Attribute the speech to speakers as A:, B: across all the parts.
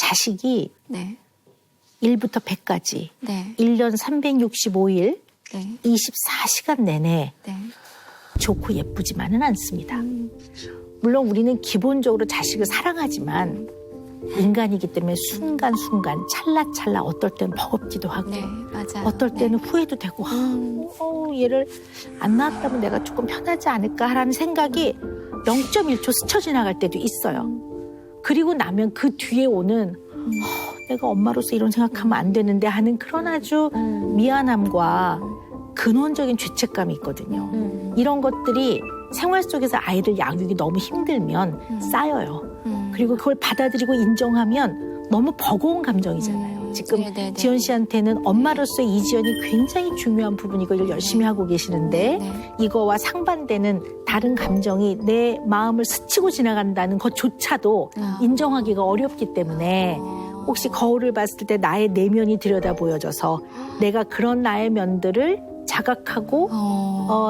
A: 자식이
B: 네.
A: 1부터 100까지
B: 네.
A: 1년 365일
B: 네.
A: 24시간 내내
B: 네.
A: 좋고 예쁘지만은 않습니다. 물론 우리는 기본적으로 자식을 사랑하지만 인간이기 때문에 순간순간 찰나찰나 어떨 때는 버겁기도 하고
B: 네, 맞아요.
A: 어떨 때는 후회도 되고 얘를 안 낳았다면 내가 조금 편하지 않을까라는 생각이 0.1초 스쳐 지나갈 때도 있어요. 그리고 나면 그 뒤에 오는 내가 엄마로서 이런 생각하면 안 되는데 하는 그런 아주 미안함과 근원적인 죄책감이 있거든요. 이런 것들이 생활 속에서 아이를 양육이 너무 힘들면 쌓여요. 그리고 그걸 받아들이고 인정하면 너무 버거운 감정이잖아요. 지금
B: 네네네.
A: 지연 씨한테는 엄마로서의 이지연이 굉장히 중요한 부분이고 이걸 열심히 하고 계시는데
B: 네.
A: 이거와 상반되는 다른 감정이 내 마음을 스치고 지나간다는 것조차도 인정하기가 어렵기 때문에 혹시 거울을 봤을 때 나의 내면이 들여다 보여져서 내가 그런 나의 면들을 자각하고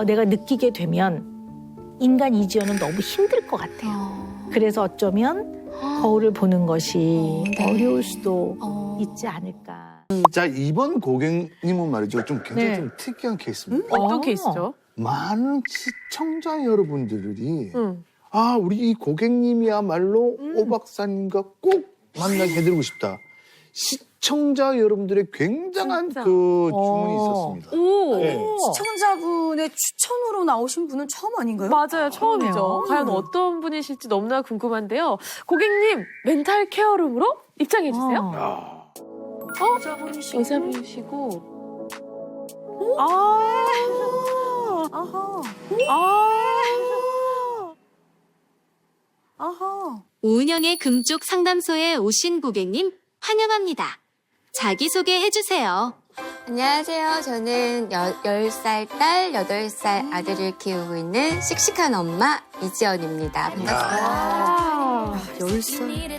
A: 내가 느끼게 되면 인간 이지연은 너무 힘들 것 같아요. 그래서 어쩌면 거울을 보는 것이
B: 네.
A: 어려울 수도 있지 않을까.
C: 자, 이번 고객님은 말이죠. 좀 굉장히
A: 네.
C: 좀 특이한 케이스입니다.
D: 어떤 케이스죠?
C: 많은 시청자 여러분들이 우리 이 고객님이야말로 오 박사님과 꼭 만나게 해드리고 싶다. 시청자 여러분들의 굉장한
D: 진짜?
C: 그 주문이 있었습니다.
D: 오,
C: 네.
E: 시청자분의 추천으로 나오신 분은 처음 아닌가요?
D: 맞아요. 처음이죠.
A: 그러네요.
D: 과연 어떤 분이실지 너무나 궁금한데요. 고객님, 멘탈 케어룸으로 입장해 주세요. 여자분이시고.
E: 아하. 아하.
F: 오은영의 금쪽 상담소에 오신 고객님 환영합니다. 자기소개 해주세요.
B: 안녕하세요. 저는 10살 딸, 8살 아들을 키우고 있는 씩씩한 엄마 이지연입니다. 반갑습니다.
E: 10살.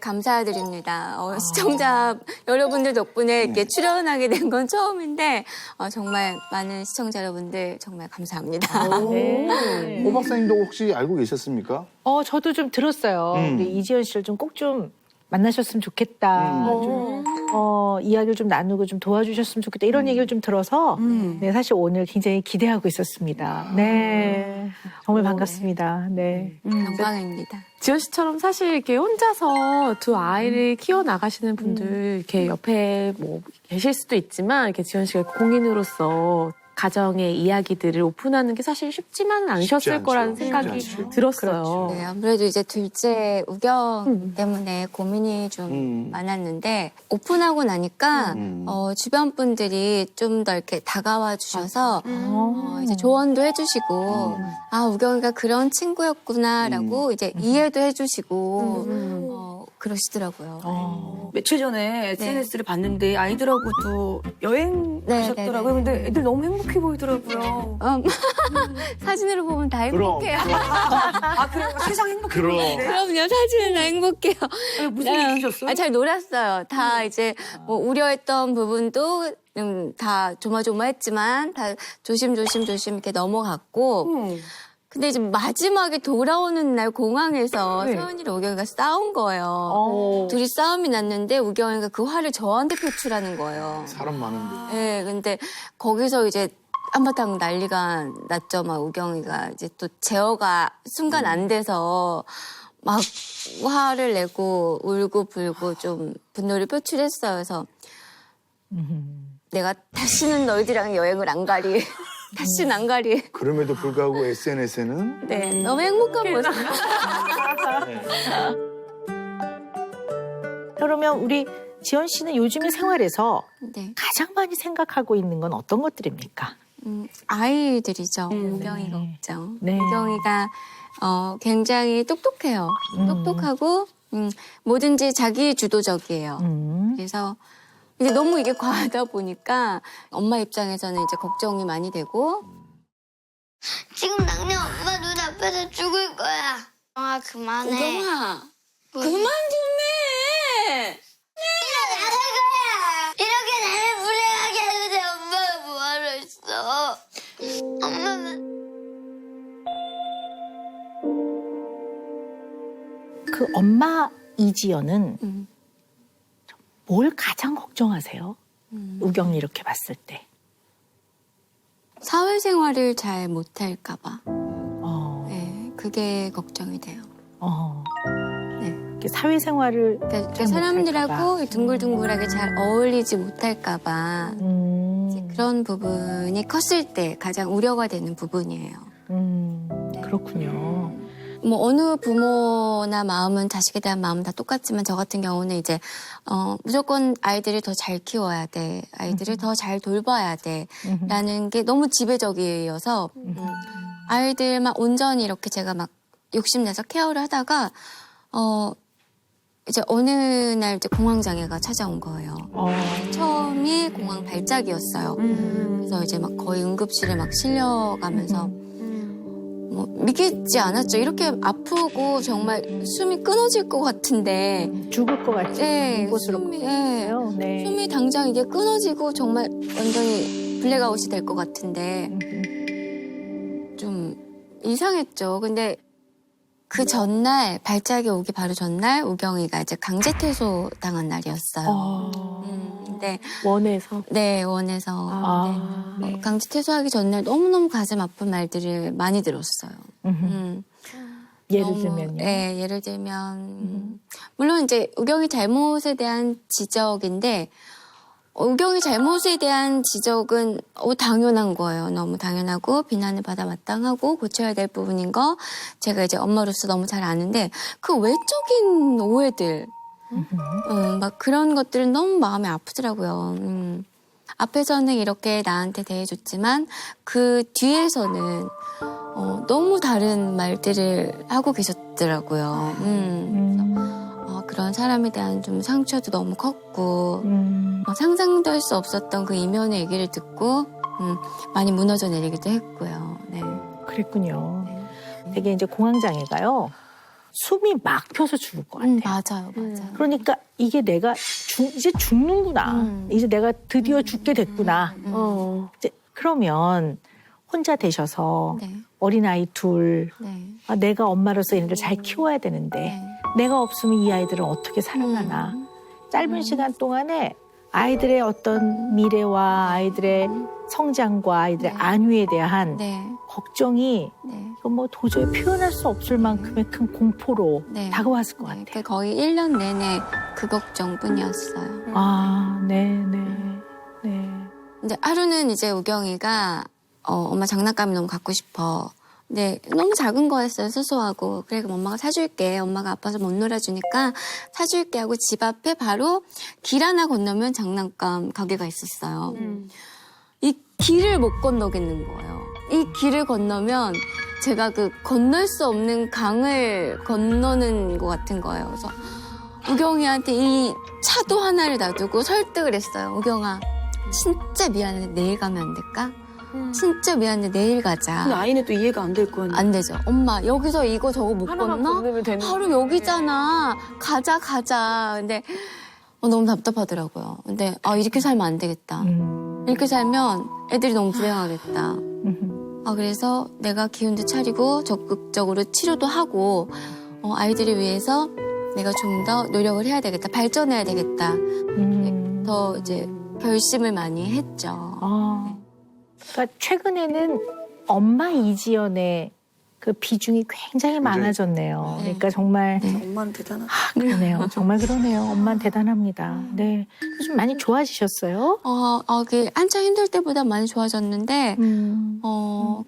B: 감사드립니다. 시청자 여러분들 덕분에 이렇게 출연하게 된 건 처음인데 정말 많은 시청자 여러분들 정말 감사합니다.
A: 네.
C: 오 박사님도 혹시 알고 계셨습니까?
A: 저도 좀 들었어요. 우리 이지연 씨를 좀 꼭 좀 만나셨으면 좋겠다. 좀, 이야기를 좀 나누고 좀 도와주셨으면 좋겠다. 이런 얘기를 좀 들어서 네, 사실 오늘 굉장히 기대하고 있었습니다. 네. 정말 반갑습니다. 네.
B: 영광입니다.
D: 지연 씨처럼 사실 이렇게 혼자서 두 아이를 키워 나가시는 분들 이렇게 옆에 뭐 계실 수도 있지만 이렇게 지연 씨가 공인으로서 가정의 이야기들을 오픈하는 게 사실 쉽지만은 않으셨을
C: 않죠.
D: 거라는
C: 쉽지
D: 생각이
C: 않죠.
D: 들었어요.
B: 네, 아무래도 이제 둘째 우경 때문에 고민이 좀 많았는데 오픈하고 나니까 주변 분들이 좀 더 이렇게 다가와 주셔서 이제 조언도 해주시고 우경이가 그런 친구였구나라고 이제 이해도 해주시고 그러시더라고요.
E: 며칠 전에 SNS를 봤는데 아이들하고도 여행
B: 네,
E: 가셨더라고요.
B: 네, 네.
E: 근데 애들 너무 행복해 보이더라고요.
B: 사진으로 보면 다 행복해요.
E: 아, 그래요? 세상 행복해 보이는데.
B: 그럼요, 사진은 다 행복해요.
E: 무슨 일 있으셨어요?
B: 잘 놀았어요. 다 이제 뭐 우려했던 부분도 다 조마조마했지만 다 조심조심 이렇게 넘어갔고 근데 이제 마지막에 돌아오는 날 공항에서 서연이랑 우경이가 싸운 거예요. 둘이 싸움이 났는데 우경이가 그 화를 저한테 표출하는 거예요.
C: 사람 많은데.
B: 네, 근데 거기서 이제 한바탕 난리가 났죠. 막 우경이가 이제 또 제어가 순간 안 돼서 막 화를 내고 울고 불고 좀 분노를 표출했어요. 그래서 내가 다시는 너희들이랑 여행을 안 가리. 다시는 안 가리.
C: 그럼에도 불구하고 SNS에는
B: 네, 너무 행복한 모습.
A: 그러면 우리 지연 씨는 요즘의 생활에서
B: 네,
A: 가장 많이 생각하고 있는 건 어떤 것들입니까?
B: 아이들이죠. 우경이가 없죠.
A: 네.
B: 우경이가 굉장히 똑똑해요. 똑똑하고 뭐든지 자기 주도적이에요. 그래서 이제 너무 이게 과하다 보니까 엄마 입장에서는 이제 걱정이 많이 되고
G: 지금 당장 엄마 눈앞에서 죽을 거야. 아 그만해.
B: 우경아 그만 좀 해.
G: 이러지 않을 거야. 이렇게 나를 불행하게 하는데 엄마가 뭐하러 했어. 엄마는
A: 그 엄마 이지연은
B: 음.
A: 뭘 가장 걱정하세요? 우경이 이렇게 봤을 때.
B: 사회생활을 잘 못할까봐.
A: 어,
B: 네, 그게 걱정이 돼요.
A: 네.
B: 네.
A: 이렇게 사회생활을
B: 그러니까
A: 잘
B: 사람들하고
A: 못할까 봐.
B: 둥글둥글하게 잘 어울리지 못할까봐 이제 그런 부분이 컸을 때 가장 우려가 되는 부분이에요.
A: 그렇군요.
B: 뭐 어느 부모나 마음은 자식에 대한 마음은 다 똑같지만 저 같은 경우는 이제 무조건 아이들을 더 잘 키워야 돼, 아이들을 더 잘 돌봐야 돼라는 게 너무 지배적이어서 아이들만 온전히 이렇게 제가 막 욕심내서 케어를 하다가 이제 어느 날 이제 공황장애가 찾아온 거예요. 처음이 공황 발작이었어요. 그래서 이제 막 거의 응급실에 막 실려가면서 뭐 믿기지 않았죠. 이렇게 아프고 정말 숨이 끊어질 것 같은데
A: 죽을 것 같이
B: 네,
A: 공포스럽고
B: 숨이,
A: 그래요. 네.
B: 숨이 당장 이제 끊어지고 정말 완전히 블랙아웃이 될 것 같은데 좀 이상했죠. 근데 그 전날 발작이 오기 바로 전날 우경이가 이제 강제 퇴소 당한 날이었어요. 근데
D: 원해서.
B: 네 원에서 네. 강제 퇴소하기 전날 너무너무 가슴 아픈 말들을 많이 들었어요.
A: 예를
B: 너무,
A: 들면요.
B: 네, 예를 들면 물론 이제 우경이 잘못에 대한 지적인데 우경이 잘못에 대한 지적은 당연한 거예요. 너무 당연하고 비난을 받아 마땅하고 고쳐야 될 부분인 거 제가 이제 엄마로서 너무 잘 아는데 그 외적인 오해들 막 그런 것들은 너무 마음이 아프더라고요. 앞에서는 이렇게 나한테 대해줬지만 그 뒤에서는 너무 다른 말들을 하고 계셨더라고요. 그래서, 그런 사람에 대한 좀 상처도 너무 컸고 상상도 할 수 없었던 그 이면의 얘기를 듣고 많이 무너져 내리기도 했고요. 네.
A: 그랬군요. 되게 이제 공황장애가요. 숨이 막혀서 죽을 것 같아요.
B: 맞아요.
A: 그러니까 이게 내가 이제 죽는구나. 이제 내가 드디어 죽게 됐구나. 이제 그러면 혼자 되셔서
B: 네.
A: 어린아이 둘,
B: 네.
A: 내가 엄마로서 얘네들 잘 키워야 되는데
B: 네.
A: 내가 없으면 이 아이들은 어떻게 살아가나. 짧은 시간 동안에 아이들의 어떤 미래와 아이들의 성장과 아이들의
B: 네.
A: 안위에 대한
B: 네.
A: 걱정이
B: 네.
A: 이거 뭐 도저히 표현할 수 없을 만큼의 큰 공포로
B: 네.
A: 다가왔을 것
B: 네,
A: 같아요.
B: 거의 1년 내내 그 걱정뿐이었어요.
A: 네.
B: 이제 하루는 이제 우경이가 엄마 장난감이 너무 갖고 싶어. 근데 너무 작은 거였어요. 소소하고. 그래 그럼 엄마가 사줄게. 엄마가 아파서 못 놀아주니까 사줄게 하고 집 앞에 바로 길 하나 건너면 장난감 가게가 있었어요. 이 길을 못 건너겠는 거예요. 이 길을 건너면 제가 그 건널 수 없는 강을 건너는 것 같은 거예요. 그래서 우경이한테 이 차도 하나를 놔두고 설득을 했어요. 우경아, 진짜 미안해. 내일 가면 안 될까? 진짜 미안해. 내일 가자.
E: 근데 아이는 또 이해가 안 될 거 아니에요.
B: 안 되죠. 엄마, 여기서 이거 저거 못
D: 하나만
B: 건너?
D: 건너면 되는
B: 바로
D: 거예요.
B: 여기잖아. 가자. 근데 너무 답답하더라고요. 근데 이렇게 살면 안 되겠다. 이렇게 살면 애들이 너무 불행하겠다. 그래서 내가 기운도 차리고 적극적으로 치료도 하고 아이들을 위해서 내가 좀 더 노력을 해야 되겠다. 발전해야 되겠다. 더 이제 결심을 많이 했죠.
A: 그러니까 최근에는 엄마 이지연의 그 비중이 굉장히 많아졌네요.
B: 네.
A: 그러니까 정말
E: 엄마는 대단하다.
A: 그러네요. 정말 그러네요. 엄마는 대단합니다. 네. 좀 많이 좋아지셨어요?
B: 그 한창 힘들 때보다 많이 좋아졌는데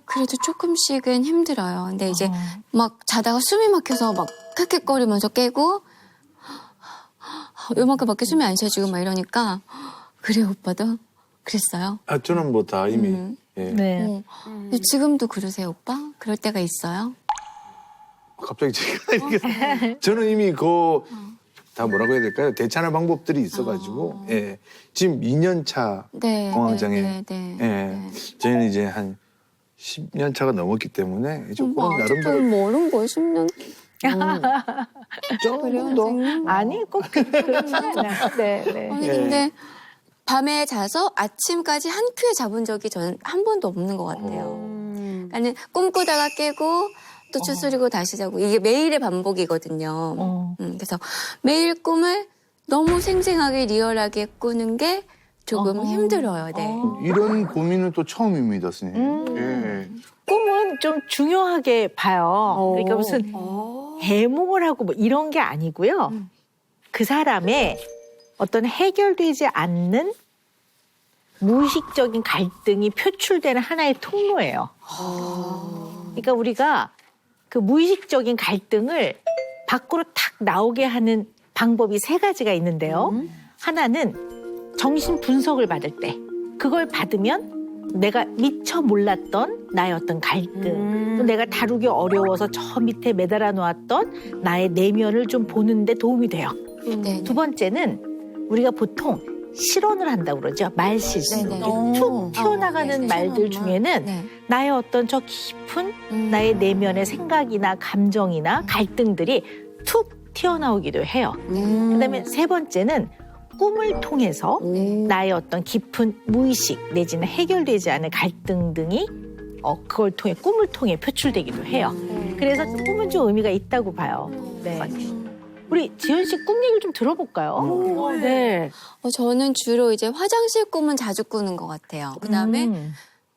B: 그래도 조금씩은 힘들어요. 근데 이제 막 자다가 숨이 막혀서 막 킥킥거리면서 깨고 요만큼밖에 숨이 안 쉬어지고 막 이러니까 그래 오빠도 그랬어요.
C: 저는 뭐 다 이미 예.
A: 네.
B: 근데 지금도 그러세요 오빠? 그럴 때가 있어요?
C: 갑자기 제가 이렇게 저는 이미 다 뭐라고 해야 될까요? 대처하는 방법들이 있어가지고 예. 지금 2년 차
B: 네.
C: 공황장애.
B: 네.
C: 예. 저희는 이제 한 10년 차가 넘었기 때문에 조금 나름대로
B: 모르는 거예요 10년.
C: 조금 더
A: 아니, 꼭 그런 네.
B: 아니
C: 예.
B: 근데 밤에 자서 아침까지 한 큐에 잡은 적이 저는 한 번도 없는 것 같아요. 그러니까 꿈꾸다가 깨고 또 추스리고 다시 자고 이게 매일의 반복이거든요. 그래서 매일 꿈을 너무 생생하게 리얼하게 꾸는 게 조금 힘들어요. 네.
C: 이런 고민은 또 처음입니다, 선생님. 예.
A: 꿈은 좀 중요하게 봐요. 그러니까 무슨 해몽을 하고 뭐 이런 게 아니고요. 그 사람의 어떤 해결되지 않는 무의식적인 갈등이 표출되는 하나의 통로예요. 그러니까 우리가 그 무의식적인 갈등을 밖으로 탁 나오게 하는 방법이 3가지가 있는데요. 하나는 정신 분석을 받을 때 그걸 받으면 내가 미처 몰랐던 나의 어떤 갈등, 또 내가 다루기 어려워서 저 밑에 매달아 놓았던 나의 내면을 좀 보는데 도움이 돼요.
B: 네.
A: 2번째는 우리가 보통 실언을 한다고 그러죠. 말 실수.
B: 네네.
A: 툭 튀어나가는
B: 네.
A: 말들 중에는
B: 네.
A: 나의 어떤 저 깊은 나의 내면의 생각이나 감정이나 갈등들이 툭 튀어나오기도 해요. 그다음에 3번째는 꿈을 통해서 나의 어떤 깊은 무의식 내지는 해결되지 않은 갈등 등이 그걸 통해 꿈을 통해 표출되기도 해요. 그래서 꿈은 좀 의미가 있다고 봐요. 네. 우리 지연 씨 꿈 얘기를 좀 들어볼까요? 네.
B: 저는 주로 이제 화장실 꿈은 자주 꾸는 것 같아요. 그다음에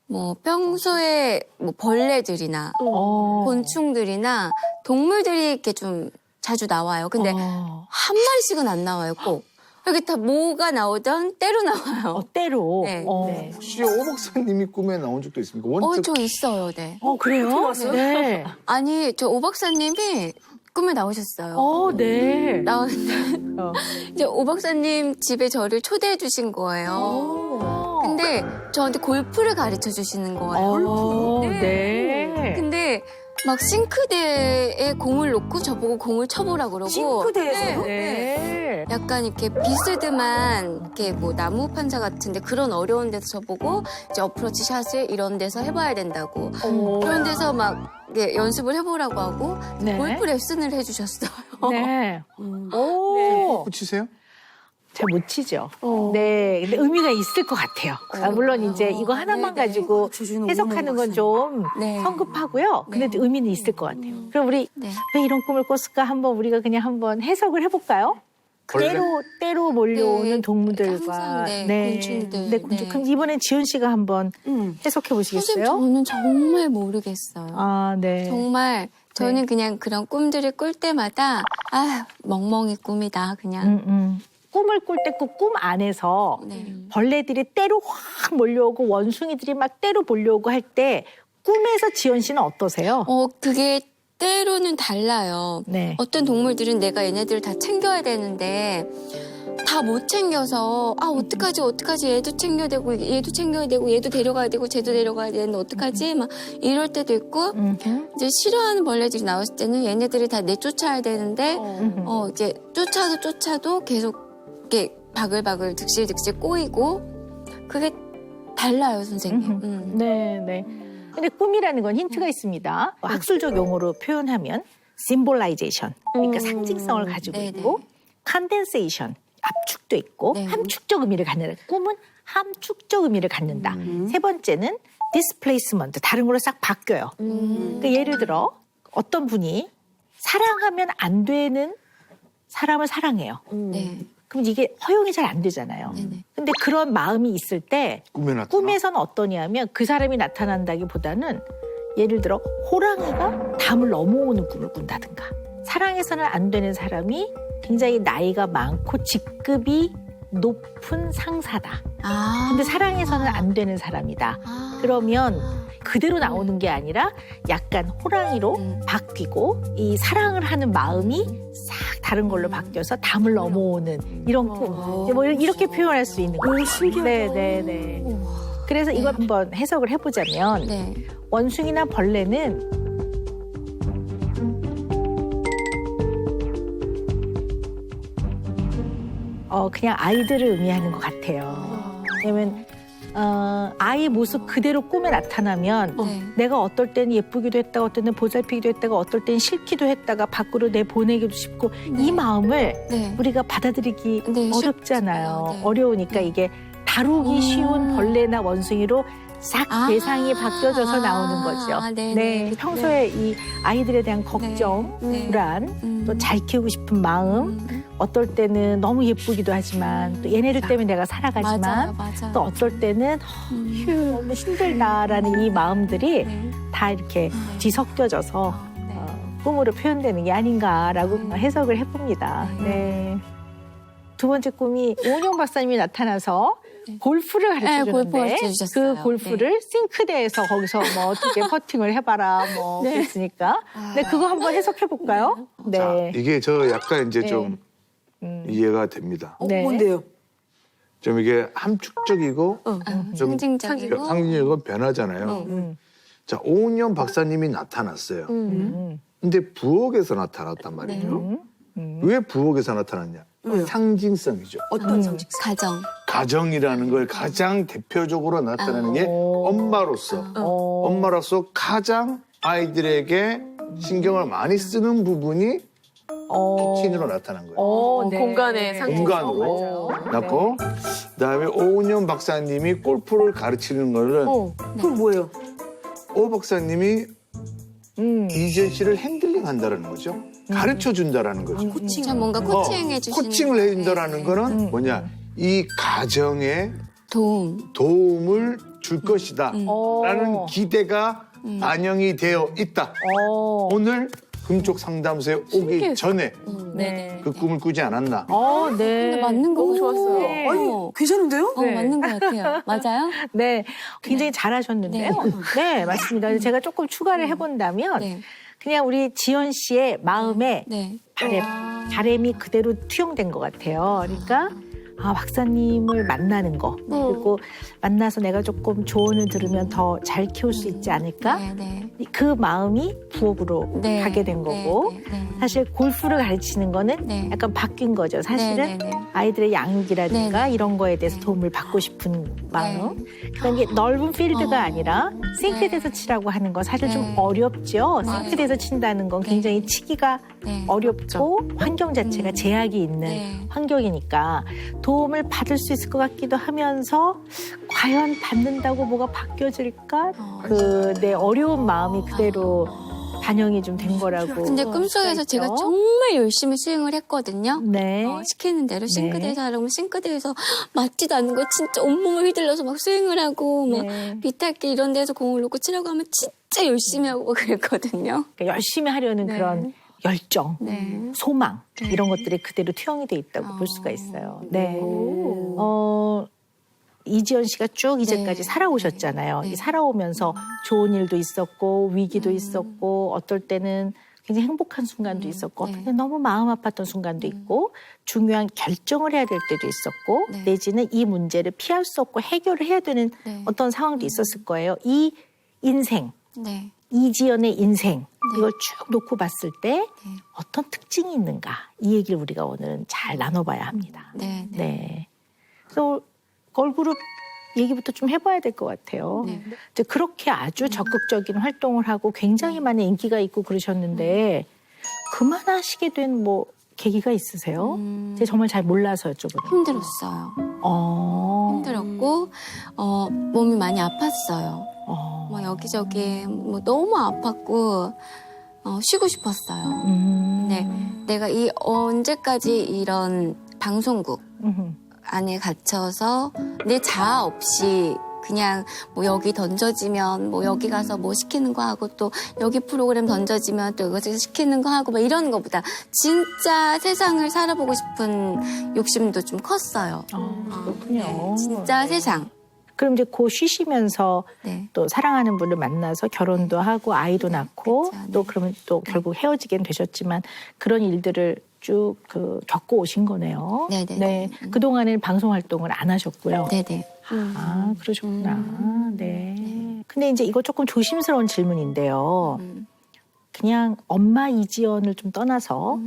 B: 뭐 평소에 뭐 벌레들이나 곤충들이나 동물들이 이렇게 좀 자주 나와요. 근데 한 마리씩은 안 나와요, 꼭. 여기 다 뭐가 나오던 때로 나와요.
A: 때로.
B: 네.
A: 네.
C: 혹시 오 박사님이 꿈에 나온 적도 있습니까?
B: 저 있어요, 네.
A: 그래요? 네.
B: 아니, 저 오 박사님이 꿈에 나오셨어요.
A: 네.
B: 나왔는데 이제 오 박사님 집에 저를 초대해 주신 거예요. 근데 저한테 골프를 가르쳐 주시는 거예요.
A: 네.
B: 근데 막 싱크대에 공을 놓고 저보고 공을 쳐보라 그러고.
E: 싱크대에서요?
A: 네.
B: 약간 이렇게 비스듬한 이렇게 뭐 나무 판자 같은데 그런 어려운 데서 저보고 이제 어프로치 샷을 이런 데서 해봐야 된다고. 그런 데서 막 이렇게 연습을 해보라고 하고
A: 네.
B: 골프 레슨을 해주셨어요.
A: 네. 오.
C: 치세요?
A: 잘 못 치죠. 네. 근데 의미가 있을 것 같아요. 물론 이제 이거 하나만
B: 네, 네.
A: 가지고
E: 주주는
A: 해석하는 건 좀
B: 네.
A: 성급하고요. 근데
B: 네.
A: 의미는 있을 것 같아요. 그럼 우리
B: 네.
A: 왜 이런 꿈을 꿨을까 우리가 그냥 한번 해석을 해볼까요? 때로 몰려오는
B: 네,
A: 동물들과
B: 항상, 네, 곤충들.
A: 네, 곤충.
B: 네.
A: 그럼 이번엔 지연 씨가 한번 해석해 보시겠어요?
B: 선생님, 저는 정말 모르겠어요.
A: 네.
B: 정말 저는 그냥 그런 꿈들을 꿀 때마다 멍멍이 꿈이다 그냥.
A: 꿈을 꿀 때 그 꿈 안에서
B: 네.
A: 벌레들이 때로 확 몰려오고 원숭이들이 막 때로 몰려오고 할 때 꿈에서 지연 씨는 어떠세요?
B: 그게 때로는 달라요.
A: 네.
B: 어떤 동물들은 내가 얘네들을 다 챙겨야 되는데 다 못 챙겨서 어떡하지 얘도 챙겨야 되고 얘도 챙겨야 되고 얘도 데려가야 되고 쟤도 데려가야 되는데 어떡하지 막 이럴 때도 있고 이제 싫어하는 벌레들이 나왔을 때는 얘네들이 다 내쫓아야 되는데 이제 쫓아도 계속 이렇게 바글바글 득실득실 꼬이고 그게 달라요 선생님.
A: 네. 근데 꿈이라는 건 힌트가 있습니다. 학술적 용어로 표현하면 symbolization, 그러니까 상징성을 가지고
B: 네네.
A: 있고 condensation, 압축도 있고
B: 네.
A: 함축적 의미를 갖는다. 꿈은 함축적 의미를 갖는다. 3번째는 displacement, 다른 걸로 싹 바뀌어요. 그러니까 예를 들어 어떤 분이 사랑하면 안 되는 사람을 사랑해요.
B: 네.
A: 그럼 이게 허용이 잘 안 되잖아요.
B: 네네.
A: 근데 그런 마음이 있을 때
C: 꿈에 나타나?
A: 꿈에서는 어떠냐면 그 사람이 나타난다기보다는 예를 들어 호랑이가 담을 넘어오는 꿈을 꾼다든가 사랑해서는 안 되는 사람이 굉장히 나이가 많고 직급이 높은 상사다. 근데 사랑해서는 안 되는 사람이다. 그러면 그대로 나오는 게 아니라 약간 호랑이로 바뀌고 이 사랑을 하는 마음이 싹 다른 걸로 바뀌어서 담을 넘어오는 이런 꿈. 뭐 이렇게 표현할 수 있는 거예요. 네. 그래서 이걸 한번 해석을 해보자면
B: 네.
A: 원숭이나 벌레는 그냥 아이들을 의미하는 것 같아요. 왜냐면 아이 모습 그대로 꿈에 나타나면
B: 네.
A: 내가 어떨 때는 예쁘기도 했다가 어떨 때는 보살피기도 했다가 어떨 때는 싫기도 했다가 밖으로 내보내기도 싶고 이 마음을
B: 네.
A: 우리가 받아들이기
B: 네,
A: 어렵잖아요.
B: 네.
A: 어려우니까 이게 다루기 쉬운 벌레나 원숭이로 싹
B: 아.
A: 대상이 바뀌어져서 나오는 거죠.
B: 아, 네네. 그때.
A: 평소에 이 아이들에 대한 걱정,
B: 네.
A: 불안, 또 잘 키우고 싶은 마음, 어떨 때는 너무 예쁘기도 하지만 또 얘네들 때문에 내가 살아가지만
B: 맞아요.
A: 또 어떨 때는 휴, 너무 힘들다라는 이 마음들이
B: 네.
A: 다 이렇게 뒤섞여져서
B: 네.
A: 꿈으로 표현되는 게 아닌가라고 해석을 해봅니다. 네. 두 번째 꿈이 오은영 박사님이 나타나서 골프를
B: 네,
A: 가르쳐
B: 골프
A: 주는데
B: 가르쳐주셨어요.
A: 그 골프를 싱크대에서 거기서 뭐 어떻게 퍼팅을 해봐라 뭐 그랬으니까. 네, 그거 한번 해석해 볼까요? 네.
C: 자, 이게 저 약간 이제
A: 네.
C: 좀 이해가 됩니다.
A: 네.
E: 뭔데요?
C: 좀 이게 함축적이고 좀
B: 상징적이고.
C: 상징적이고 변하잖아요.
A: 음.
C: 자, 오은영 박사님이 나타났어요. 근데 부엌에서 나타났단 말이죠. 왜 부엌에서 나타났냐? 상징성이죠.
E: 어떤 상징?
B: 가정.
C: 가정이라는 걸 가장 대표적으로 나타내는 게 엄마로서 엄마로서 가장 아이들에게 신경을 많이 쓰는 부분이 키친으로 나타난 거예요.
A: 네.
D: 공간의 상징성.
C: 공간으로 낳고 그다음에 오은영 박사님이 골프를 가르치는 거를
E: 그건 뭐예요?
C: 오 박사님이 이지연 씨를 핸들링 한다라는 거죠. 가르쳐 준다라는 거죠.
B: 참 뭔가 코칭해 주시는.
C: 코칭을 해준다라는 거는 뭐냐? 이 가정에
B: 도움.
C: 도움을 줄 것이다. 라는 기대가 반영이 되어 있다. 오늘 금쪽 상담소에 오기
D: 신기했어요.
C: 전에
B: 네네.
C: 그 꿈을 꾸지 않았나.
A: 네.
B: 근데 맞는 거
D: 좋았어요.
B: 같아요.
E: 아니, 괜찮은데요?
B: 네. 맞는 것 같아요. 맞아요?
A: 네, 굉장히 잘하셨는데요. 네, 맞습니다. 제가 조금 추가를 해본다면
B: 네.
A: 그냥 우리 지연 씨의 마음에
B: 네.
A: 바램이 그대로 투영된 것 같아요. 그러니까 박사님을 만나는 거 그리고 만나서 내가 조금 조언을 들으면 더 잘 키울 수 있지 않을까?
B: 네.
A: 그 마음이 부엌으로
B: 네.
A: 가게 된 거고
B: 네.
A: 사실 골프를 가르치는 거는
B: 네.
A: 약간 바뀐 거죠. 사실은
B: 네.
A: 아이들의 양육이라든가
B: 네.
A: 이런 거에 대해서 도움을 받고 싶은 마음. 그러니까 이게 넓은 필드가 아니라 싱크대에서 치라고 하는 건 사실 좀
B: 네.
A: 어렵죠. 싱크대에서 친다는 건 굉장히 치기가
B: 네.
A: 어렵고 환경 자체가 제약이 있는
B: 네.
A: 환경이니까 도움을 받을 수 있을 것 같기도 하면서 과연 받는다고 뭐가 바뀌어질까? 그 내 어려운 마음이 그대로 반영이 좀 된 거라고.
B: 근데 꿈속에서 제가 정말 열심히 스윙을 했거든요.
A: 네.
B: 시키는 대로 싱크대에서 하라고 싱크대에서 맞지도 않는 거 진짜 온몸을 휘둘러서 막 스윙을 하고 막
A: 네.
B: 비탈길 이런 데서 공을 놓고 치라고 하면 진짜 열심히 하고 그랬거든요.
A: 그러니까 열심히 하려는
B: 네.
A: 그런 열정,
B: 네.
A: 소망 이런 것들이 그대로 투영이 돼 있다고 볼 수가 있어요. 네. 이지연 씨가 쭉 이제까지
B: 네.
A: 살아오셨잖아요.
B: 네.
A: 이 살아오면서 좋은 일도 있었고 위기도 있었고 어떨 때는 굉장히 행복한 순간도 있었고
B: 네.
A: 어떨 때는 너무 마음 아팠던 순간도 있고 중요한 결정을 해야 될 때도 있었고
B: 네.
A: 내지는 이 문제를 피할 수 없고 해결을 해야 되는
B: 네.
A: 어떤 상황도 있었을 거예요. 이 인생,
B: 네.
A: 이지연의 인생 이걸 쭉 놓고 봤을 때
B: 네.
A: 어떤 특징이 있는가 이 얘기를 우리가 오늘은 잘 나눠봐야 합니다.
B: 네.
A: 네. 그래서 걸그룹 얘기부터 좀 해봐야 될 것 같아요.
B: 네.
A: 이제 그렇게 아주 적극적인 활동을 하고 굉장히 많은 인기가 있고 그러셨는데 그만하시게 된 뭐 계기가 있으세요? 제가 정말 잘 몰라서 여쭤보네요.
B: 힘들었어요. 힘들었고 몸이 많이 아팠어요. 뭐 여기저기 뭐 너무 아팠고 쉬고 싶었어요. 네, 내가 이 언제까지 이런 방송국 안에 갇혀서 내 자아 없이 그냥 뭐 여기 던져지면 뭐 여기 가서 뭐 시키는 거 하고 또 여기 프로그램 던져지면 또 이것을 시키는 거 하고 막 이런 것보다 진짜 세상을 살아보고 싶은 욕심도 좀 컸어요.
A: 그렇군요.
B: 네, 진짜 세상.
A: 그럼 이제 고 쉬시면서
B: 네.
A: 또 사랑하는 분을 만나서 결혼도 하고 아이도 낳고
B: 그렇죠.
A: 또 그러면 또 결국 헤어지긴 되셨지만 그런 일들을 쭉 겪고 오신 거네요.
B: 네네.
A: 네. 그동안에는 방송 활동을 안 하셨고요.
B: 네네.
A: 아, 그러셨구나. 네. 근데 이제 이거 조금 조심스러운 질문인데요. 그냥 엄마 이지연을 좀 떠나서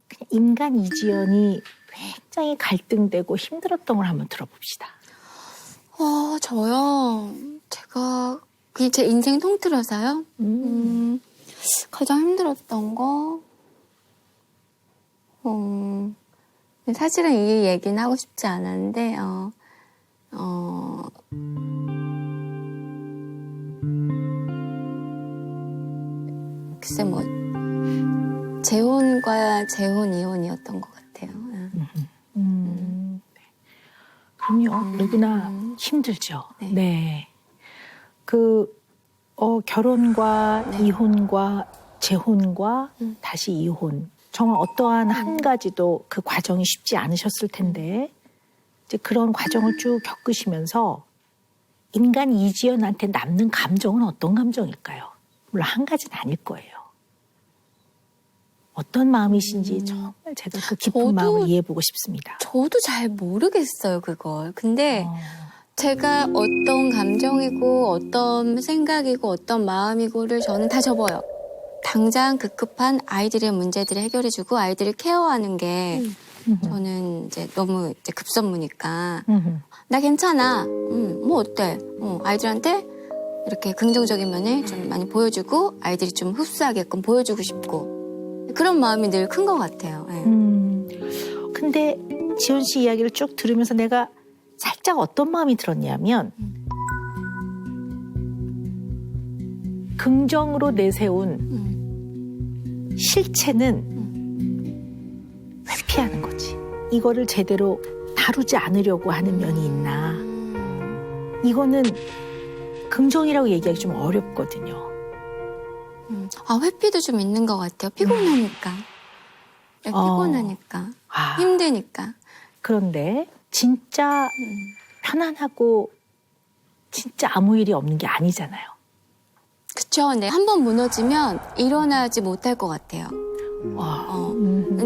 A: 그냥 인간 이지연이 굉장히 갈등되고 힘들었던 걸 한번 들어봅시다.
B: 저요. 제가 그냥 제 인생 통틀어서요. 가장 힘들었던 거. 사실은 이 얘기는 하고 싶지 않았는데, 글쎄 뭐 재혼과 재혼 이혼이었던 것 같아요.
A: 그럼요. 누구나 힘들죠.
B: 네.
A: 네. 결혼과 이혼과 재혼과 다시 이혼. 정말 어떠한 한 가지도 그 과정이 쉽지 않으셨을 텐데, 이제 그런 과정을 쭉 겪으시면서 인간 이지연한테 남는 감정은 어떤 감정일까요? 물론 한 가지는 아닐 거예요. 어떤 마음이신지 정말 제가 그 깊은
B: 저도-
A: 마음을 이해해보고 싶습니다.
B: 저도 잘 모르겠어요, 그걸. 근데 제가 어떤 감정이고 어떤 생각이고 어떤 마음이고를 저는 다 접어요. 당장 그 급한 아이들의 문제들을 해결해주고 아이들을 케어하는 게 저는 이제 너무 이제 급선무니까 나 괜찮아. 뭐 어때? 아이들한테 이렇게 긍정적인 면을 좀 많이 보여주고 아이들이 좀 흡수하게끔 보여주고 싶고 그런 마음이 늘 큰 것 같아요. 네.
A: 근데 지원 씨 이야기를 쭉 들으면서 내가 살짝 어떤 마음이 들었냐면 긍정으로 내세운 실체는 회피하는 거지. 이거를 제대로 다루지 않으려고 하는 면이 있나. 이거는 긍정이라고 얘기하기 좀 어렵거든요.
B: 회피도 좀 있는 것 같아요. 피곤하니까. 네, 피곤하니까. 힘드니까.
A: 그런데 진짜 편안하고 진짜 아무 일이 없는 게 아니잖아요.
B: 그쵸. 네. 한 번 무너지면 일어나지 못할 것 같아요.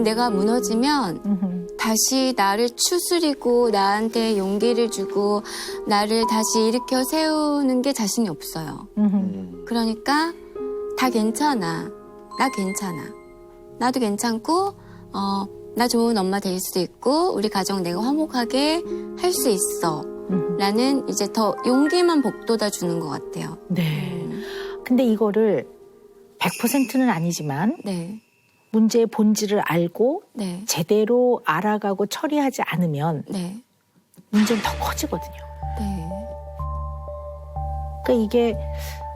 B: 내가 무너지면 다시 나를 추스리고 나한테 용기를 주고 나를 다시 일으켜 세우는 게 자신이 없어요. 그러니까 다 괜찮아. 나 괜찮아. 나도 괜찮고 나 좋은 엄마 될 수 있고 우리 가정 내가 화목하게 할 수 있어. 라는 이제 더 용기만 복돋아 주는 것 같아요.
A: 네. 근데 이거를 100%는 아니지만
B: 네.
A: 문제의 본질을 알고
B: 네.
A: 제대로 알아가고 처리하지 않으면
B: 네.
A: 문제는 더 커지거든요.
B: 네.
A: 그러니까 이게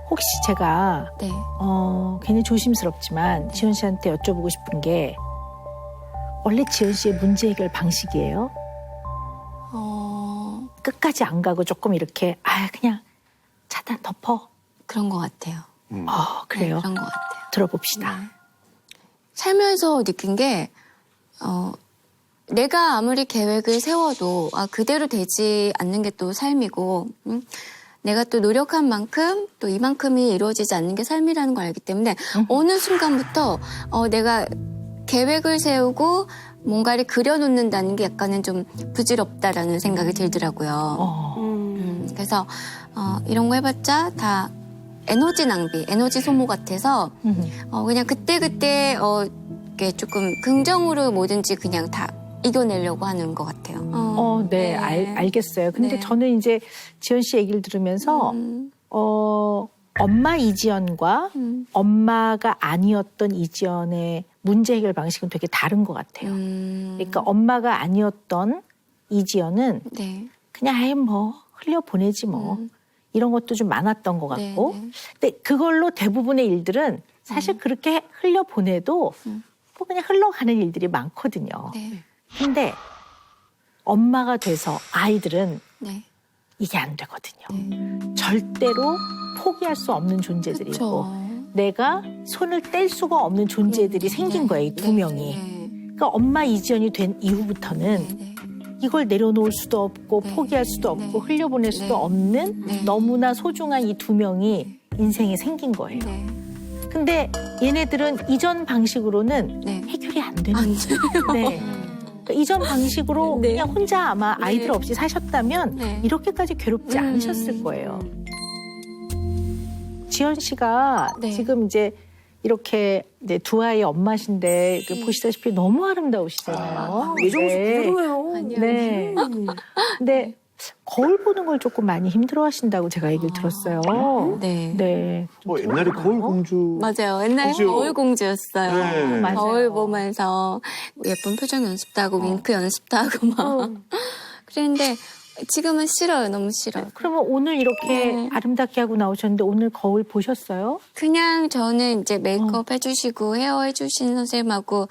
A: 혹시 제가
B: 네.
A: 괜히 조심스럽지만 지원 씨한테 여쭤보고 싶은 게 원래 지원 씨의 문제 해결 방식이에요? 끝까지 안 가고 조금 이렇게 그냥 차단 덮어.
B: 그런 것 같아요.
A: 그래요?
B: 네, 그런 것 같아요.
A: 들어봅시다.
B: 네. 살면서 느낀 게 내가 아무리 계획을 세워도 그대로 되지 않는 게 또 삶이고 내가 또 노력한 만큼 또 이만큼이 이루어지지 않는 게 삶이라는 걸 알기 때문에 어느 순간부터 내가 계획을 세우고 뭔가를 그려놓는다는 게 약간은 좀 부질없다라는 생각이 들더라고요. 그래서 이런 거 해봤자 다 에너지 낭비, 에너지 소모 같아서 그냥 그때그때 이렇게 조금 긍정으로 뭐든지 그냥 다 이겨내려고 하는 것 같아요.
A: 네, 알겠어요. 근데
B: 네.
A: 저는 이제 지연 씨 얘기를 들으면서 엄마 이지연과 엄마가 아니었던 이지연의 문제 해결 방식은 되게 다른 것 같아요. 그러니까 엄마가 아니었던 이지연은
B: 네.
A: 그냥 뭐 흘려보내지 뭐 이런 것도 좀 많았던 것 같고
B: 네.
A: 근데 그걸로 대부분의 일들은 사실 그렇게 흘려보내도 뭐 그냥 흘러가는 일들이 많거든요.
B: 네.
A: 근데 엄마가 돼서 아이들은
B: 네.
A: 이게 안 되거든요. 절대로 포기할 수 없는 존재들이고
B: 그쵸.
A: 내가 손을 뗄 수가 없는 존재들이 생긴 거예요, 이 두 명이.
B: 네.
A: 그러니까 엄마 이지연이 된 이후부터는
B: 네.
A: 이걸 내려놓을 수도 없고
B: 네.
A: 포기할 수도 없고
B: 네.
A: 흘려보낼 수도
B: 네.
A: 없는
B: 네.
A: 너무나 소중한 이 두 명이 인생에 생긴 거예요.
B: 네.
A: 근데 얘네들은 이전 방식으로는
B: 네.
A: 해결이 안 되는
B: 안
A: 거예요. 네. 그러니까 이전 방식으로
B: 네.
A: 그냥 혼자 아마
B: 네.
A: 아이들 없이 사셨다면
B: 네.
A: 이렇게까지 괴롭지 않으셨을 거예요. 지연 씨가
B: 네.
A: 지금 이제 이렇게 이제 두 아이의 엄마신데 보시다시피 너무 아름다우시잖아요.
E: 왜 저러서
A: 네.
E: 부러워요?
A: 네. 근데 거울 보는 걸 조금 많이 힘들어하신다고 제가 얘기를 들었어요.
B: 네.
A: 네.
C: 옛날에 거울 공주.
B: 맞아요. 옛날에
C: 그죠?
B: 거울 공주였어요.
C: 네.
A: 맞아요.
B: 거울 보면서 예쁜 표정 연습도 하고 윙크 연습도 하고 막. 그랬는데 지금은 싫어요. 너무 싫어요.
A: 그러면 오늘 이렇게
B: 네.
A: 아름답게 하고 나오셨는데 오늘 거울 보셨어요?
B: 그냥 저는 이제 메이크업 해주시고 헤어 해주시는 선생님하고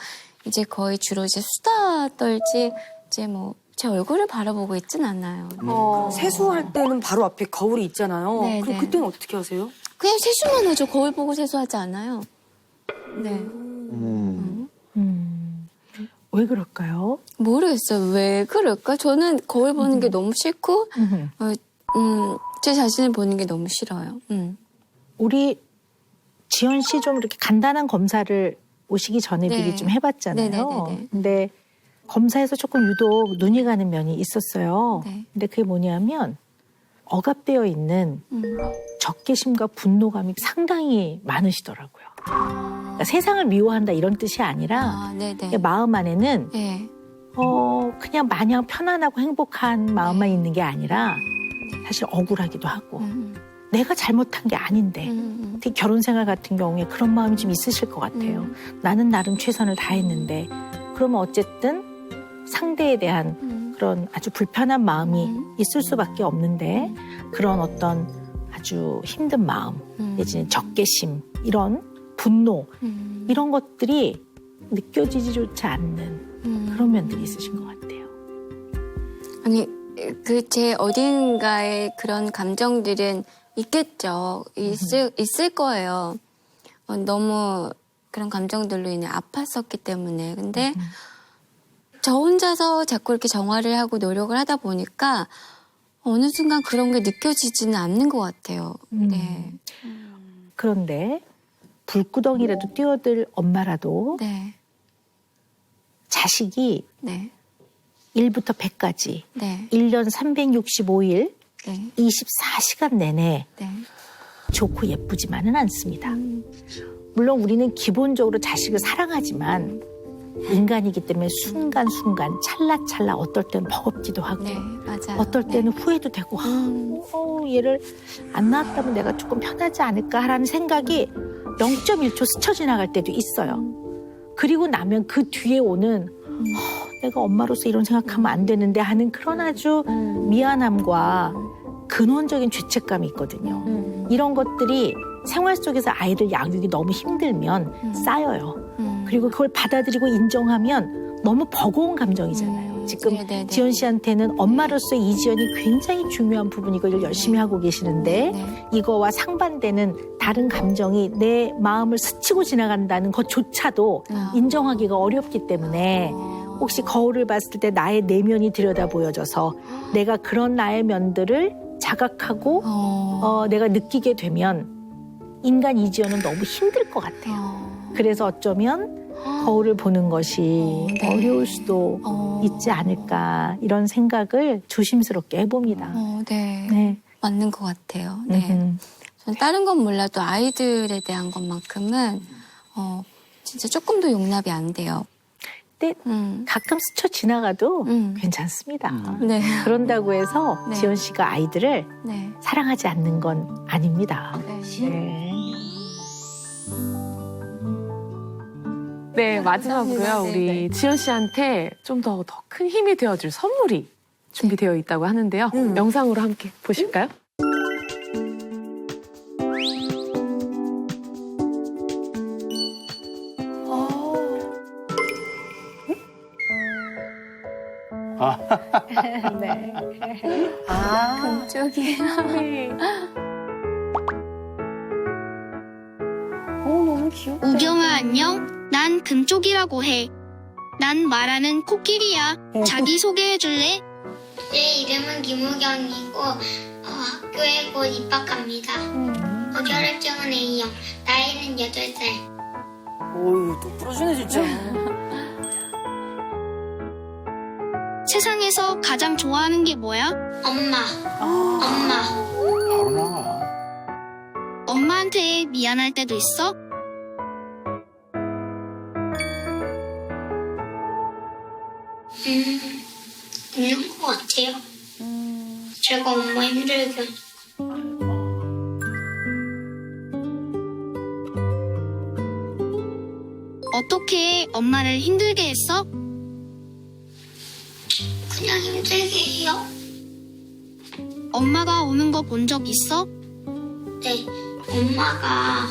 B: 이제 거의 주로 이제 수다 떨지 이제 뭐 제 얼굴을 바라보고 있진 않아요.
E: 세수할 때는 바로 앞에 거울이 있잖아요.
B: 네,
E: 그럼
B: 네.
E: 그때는 어떻게 하세요?
B: 그냥 세수만 하죠. 거울 보고 세수하지 않아요. 네.
A: 왜 그럴까요?
B: 모르겠어요. 왜 그럴까? 저는 거울 보는 게 너무 싫고, 제 자신을 보는 게 너무 싫어요.
A: 우리 지연 씨 좀 이렇게 간단한 검사를 오시기 전에
B: 네.
A: 미리 좀 해봤잖아요.
B: 네네네네.
A: 근데 검사에서 조금 유독 눈이 가는 면이 있었어요.
B: 네.
A: 근데 그게 뭐냐면 억압되어 있는 적개심과 분노감이 상당히 많으시더라고요. 그러니까 세상을 미워한다 이런 뜻이 아니라
B: 아, 네네.
A: 마음 안에는
B: 네.
A: 그냥 마냥 편안하고 행복한 마음만 있는 게 아니라 사실 억울하기도 하고 내가 잘못한 게 아닌데 특히 결혼 생활 같은 경우에 그런 마음이 좀 있으실 것 같아요. 나는 나름 최선을 다했는데 그러면 어쨌든 상대에 대한 그런 아주 불편한 마음이 있을 수밖에 없는데 그런 어떤 아주 힘든 마음 내지는 적개심 이런 분노 이런 것들이 느껴지지조차 않는 그런 면들이 있으신 것 같아요.
B: 아니, 그 제 어딘가에 그런 감정들은 있겠죠. 있을 거예요. 너무 그런 감정들로 인해 아팠었기 때문에. 근데 저 혼자서 자꾸 이렇게 정화를 하고 노력을 하다 보니까 어느 순간 그런 게 느껴지지는 않는 것 같아요. 네.
A: 그런데 불구덩이라도 뛰어들 엄마라도
B: 네.
A: 자식이
B: 네.
A: 1부터 100까지
B: 네.
A: 1년 365일
B: 네.
A: 24시간 내내
B: 네.
A: 좋고 예쁘지만은 않습니다. 물론 우리는 기본적으로 자식을 사랑하지만 인간이기 때문에 순간순간 찰나찰나 어떨 때는 버겁기도 하고
B: 네. 맞아요.
A: 어떨 때는 후회도 되고 얘를 안 낳았다면 내가 조금 편하지 않을까 하라는 생각이 0.1초 스쳐 지나갈 때도 있어요. 그리고 나면 그 뒤에 오는 내가 엄마로서 이런 생각하면 안 되는데 하는 그런 아주 미안함과 근원적인 죄책감이 있거든요. 이런 것들이 생활 속에서 아이들 양육이 너무 힘들면 쌓여요. 그리고 그걸 받아들이고 인정하면 너무 버거운 감정이잖아요. 지금
B: 네네네.
A: 지연 씨한테는 엄마로서의 이지연이 굉장히 중요한 부분이고 이걸 열심히 하고 계시는데
B: 네.
A: 이거와 상반되는 다른 감정이 내 마음을 스치고 지나간다는 것조차도 인정하기가 어렵기 때문에 혹시 거울을 봤을 때 나의 내면이 들여다 보여져서 내가 그런 나의 면들을 자각하고 내가 느끼게 되면 인간 이지연은 너무 힘들 것 같아요. 그래서 어쩌면 거울을 보는 것이
B: 네.
A: 어려울 수도 있지 않을까 이런 생각을 조심스럽게 해봅니다.
B: 네.
A: 네.
B: 맞는 것 같아요. 네. 전 다른 건 몰라도 아이들에 대한 것만큼은 진짜 조금 더 용납이 안 돼요.
A: 근데 가끔 스쳐 지나가도 괜찮습니다.
B: 네.
A: 그런다고 해서
B: 네.
A: 지연 씨가 아이들을
B: 네.
A: 사랑하지 않는 건 아닙니다.
B: 네.
D: 네, 마지막으로요.
B: 감사합니다.
D: 우리
B: 네.
D: 지연 씨한테 좀 더 큰 힘이 되어줄 선물이 준비되어 있다고 하는데요. 영상으로 함께 보실까요?
A: 네.
B: 금쪽이에요.
E: 너무 귀엽다.
G: 우경아 안녕. 난 금쪽이라고 해. 난 말하는 코끼리야. 자기 소개해줄래? 제 이름은 김우경이고 학교에 곧 입학합니다. 혈액형은 A형. 나이는 8살.
E: 어유 또 풀어주네 진짜.
G: 세상에서 가장 좋아하는 게 뭐야? 엄마. 엄마.
C: 바로 나와.
G: 엄마한테 미안할 때도 있어? 있는 것 같아요. 제가 엄마 힘들게 어떻게 엄마를 힘들게 했어? 그냥 힘들게 해요.
H: 엄마가 우는 거 본 적 있어?
G: 네, 엄마가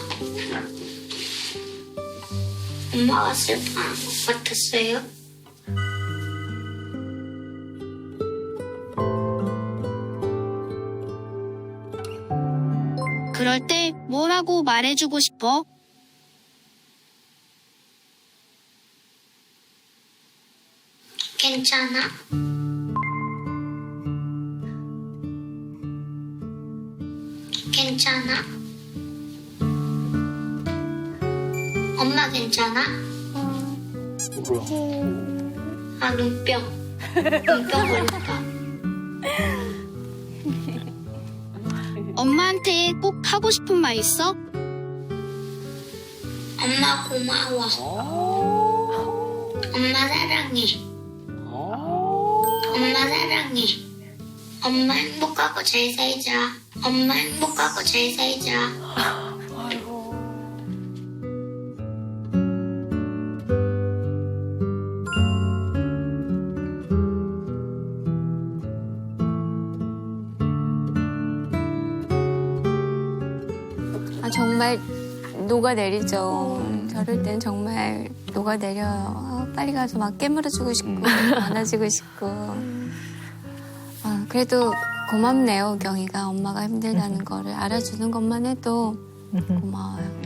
G: 슬퍼하는 것 같았어요.
H: 그럴 때 뭐라고 말해주고 싶어?
G: 괜찮아? 괜찮아? 엄마 괜찮아? 아, 눈병 걸렸다.
H: 엄마한테 꼭 하고 싶은 말 있어?
G: 엄마 고마워. 엄마 사랑해. 엄마 사랑해. 엄마 행복하고 잘 살자. 엄마 행복하고 잘 살자.
B: 아, 정말 녹아내리죠. 저럴 땐 정말 녹아내려요. 아, 빨리 가서 막 깨물어주고 싶고 안아주고 싶고. 아, 그래도 고맙네요, 우경이가. 엄마가 힘들다는 거를 알아주는 것만 해도 고마워요.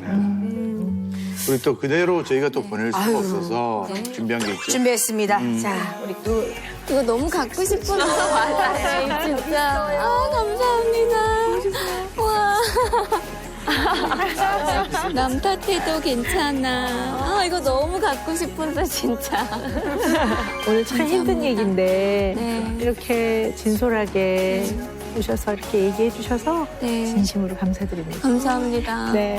C: 우리 또 그대로 저희가 또 보낼 수가 없어서 준비한 게 있죠.
E: 준비했습니다. 자, 우리 또
B: 이거 너무 갖고 싶어서 맞아요, 진짜. 아, 감사합니다. 와. 남 탓해도 괜찮아. 아, 이거 너무 갖고 싶어서 진짜.
A: 오늘 참 힘든 얘기인데
B: 네.
A: 이렇게 진솔하게 오셔서 이렇게 얘기해 주셔서
B: 네.
A: 진심으로 감사드립니다.
B: 감사합니다.
A: 네.